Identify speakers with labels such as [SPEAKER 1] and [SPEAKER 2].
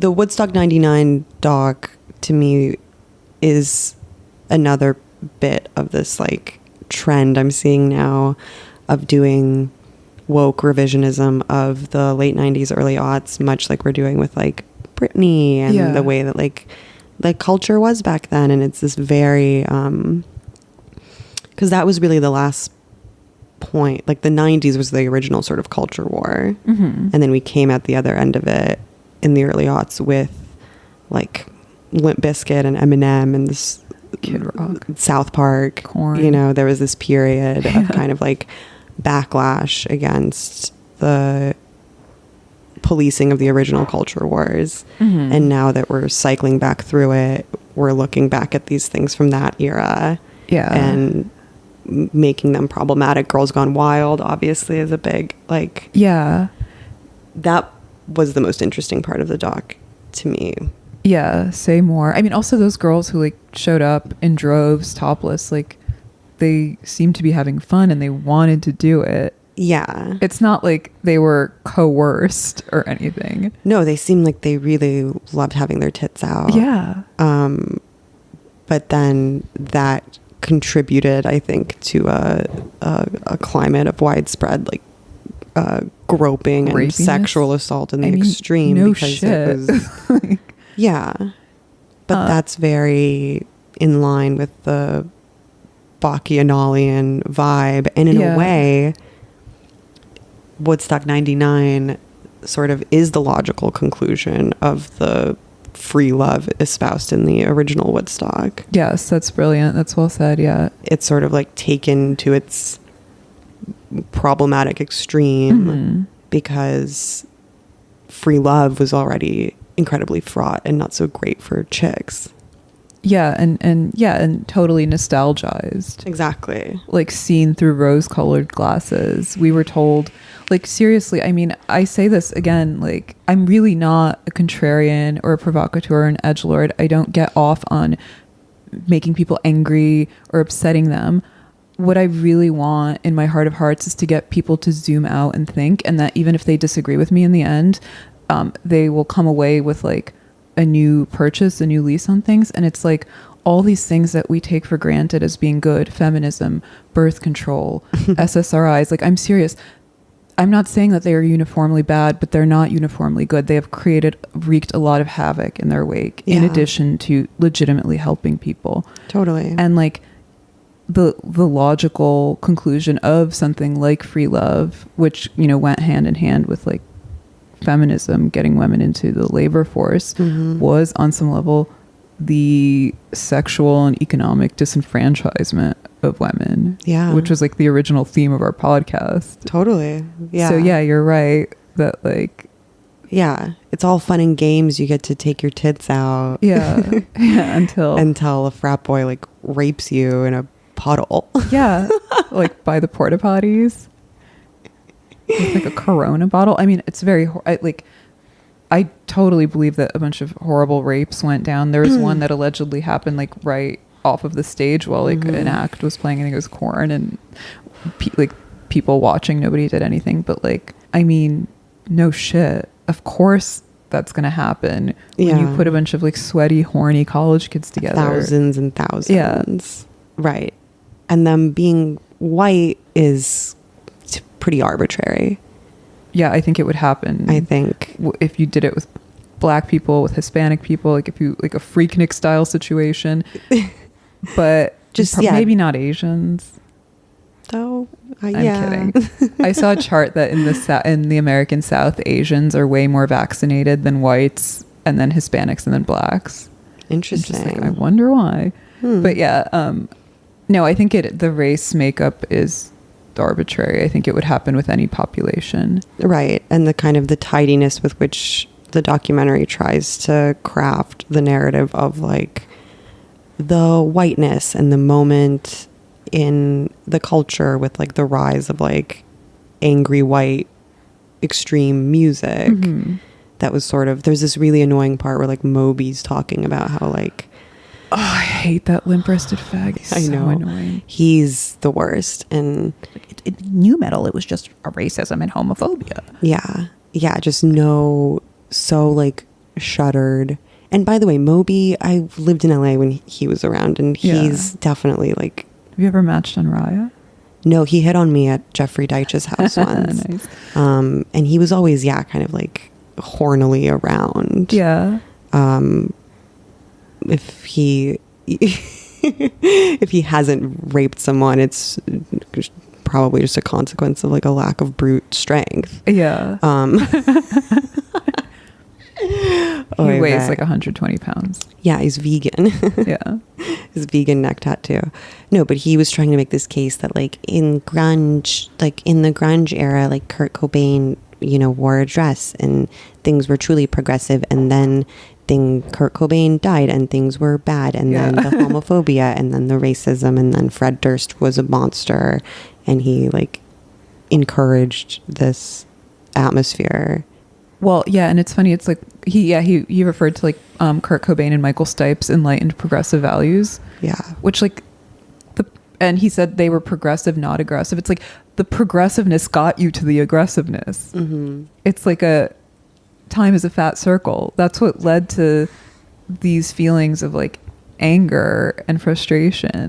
[SPEAKER 1] the Woodstock 99 doc to me is another bit of this like trend I'm seeing now of doing woke revisionism of the late 90s, early aughts, much like we're doing with like Britney and the way that like culture was back then. And it's this very because that was really the last point. Like the 90s was the original sort of culture war, and then we came at the other end of it in the early aughts with like Limp Bizkit and Eminem and this
[SPEAKER 2] Kid Rock,
[SPEAKER 1] South Park,
[SPEAKER 2] Korn.
[SPEAKER 1] You know, there was this period of kind of like backlash against the policing of the original culture wars. And now that we're cycling back through it, we're looking back at these things from that era and making them problematic. Girls Gone Wild obviously is a big like that was the most interesting part of the doc to me.
[SPEAKER 2] Say more. I mean, also those girls who like showed up in droves topless, like they seemed to be having fun and they wanted to do it. It's not like they were coerced or anything.
[SPEAKER 1] No, they seemed like they really loved having their tits out. But then that contributed, I think, to a climate of widespread like groping and
[SPEAKER 2] Rapiness?
[SPEAKER 1] Sexual assault in the extreme.
[SPEAKER 2] No
[SPEAKER 1] because
[SPEAKER 2] shit.
[SPEAKER 1] it was but that's very in line with the Bacchanalian vibe, and in a way Woodstock 99 sort of is the logical conclusion of the free love espoused in the original Woodstock.
[SPEAKER 2] Yes, that's brilliant. That's well said.
[SPEAKER 1] It's sort of like taken to its problematic extreme because free love was already incredibly fraught and not so great for chicks. And totally nostalgized. Exactly.
[SPEAKER 2] Like seen through rose-colored glasses. We were told, like, seriously, I mean, I say this again, like, I'm really not a contrarian or a provocateur or an edgelord. I don't get off on making people angry or upsetting them. What I really want in my heart of hearts is to get people to zoom out and think, and that even if they disagree with me in the end, they will come away with like a new purchase, a new lease on things. And it's like all these things that we take for granted as being good, feminism, birth control, SSRIs, like I'm serious. I'm not saying that they are uniformly bad, but they're not uniformly good. They have wreaked a lot of havoc in their wake, in addition to legitimately helping people.
[SPEAKER 1] Totally.
[SPEAKER 2] And like the logical conclusion of something like free love, which, you know, went hand in hand with like feminism, getting women into the labor force, was on some level the sexual and economic disenfranchisement of women, which was like the original theme of our podcast.
[SPEAKER 1] Totally.
[SPEAKER 2] So you're right that like
[SPEAKER 1] it's all fun and games. You get to take your tits out
[SPEAKER 2] until
[SPEAKER 1] a frat boy like rapes you in a puddle.
[SPEAKER 2] Like by the porta potties with like a Corona bottle. I mean, it's very I totally believe that a bunch of horrible rapes went down. There was one that allegedly happened like right off of the stage while like an act was playing. I think it was Korn, and people watching, nobody did anything. But like, I mean, no shit. Of course that's gonna happen when you put a bunch of like sweaty, horny college kids together.
[SPEAKER 1] Thousands and thousands. Right. And them being white is pretty arbitrary.
[SPEAKER 2] I think it would happen.
[SPEAKER 1] I think
[SPEAKER 2] if you did it with black people, with Hispanic people, like if you like a Freaknik style situation, but just maybe not Asians.
[SPEAKER 1] Though
[SPEAKER 2] I'm kidding. I saw a chart that in the American South, Asians are way more vaccinated than whites, and then Hispanics, and then blacks.
[SPEAKER 1] Interesting.
[SPEAKER 2] I wonder why. But no, I think the race makeup is arbitrary. I think it would happen with any population.
[SPEAKER 1] Right. And the kind of the tidiness with which the documentary tries to craft the narrative of like the whiteness and the moment in the culture with like the rise of like angry white extreme music. That was sort of, there's this really annoying part where like Moby's talking about how like,
[SPEAKER 2] oh, I hate that limp-wristed fag. He's so annoying.
[SPEAKER 1] He's the worst. And
[SPEAKER 3] in new metal, it was just a racism and homophobia.
[SPEAKER 1] Yeah. Just so like shuddered. And by the way, Moby, I lived in LA when he was around, and
[SPEAKER 2] Yeah.
[SPEAKER 1] he's definitely like,
[SPEAKER 2] Have you ever matched on Raya?
[SPEAKER 1] no, he hit on me at Jeffrey Deitch's house once.
[SPEAKER 2] Nice.
[SPEAKER 1] And he was always, yeah, kind of like hornily around.
[SPEAKER 2] Yeah.
[SPEAKER 1] If he if he hasn't raped someone, it's probably just a consequence of like a lack of brute strength.
[SPEAKER 2] Yeah. He weighs like 120 pounds.
[SPEAKER 1] Yeah, he's vegan.
[SPEAKER 2] Yeah.
[SPEAKER 1] His vegan neck tattoo. No, but he was trying to make this case that like in grunge, like in the grunge era, like Kurt Cobain, you know, wore a dress and things were truly progressive, and then Kurt Cobain died and things were bad, and then the homophobia, and then the racism, and then Fred Durst was a monster, and he like encouraged this atmosphere.
[SPEAKER 2] Well, yeah, and it's funny. It's like he referred to like Kurt Cobain and Michael Stipe's enlightened progressive values.
[SPEAKER 1] Yeah.
[SPEAKER 2] Which like and he said they were progressive, not aggressive. It's like the progressiveness got you to the aggressiveness.
[SPEAKER 1] Mm-hmm.
[SPEAKER 2] It's like a time is a fat circle. That's what led to these feelings of like anger and frustration.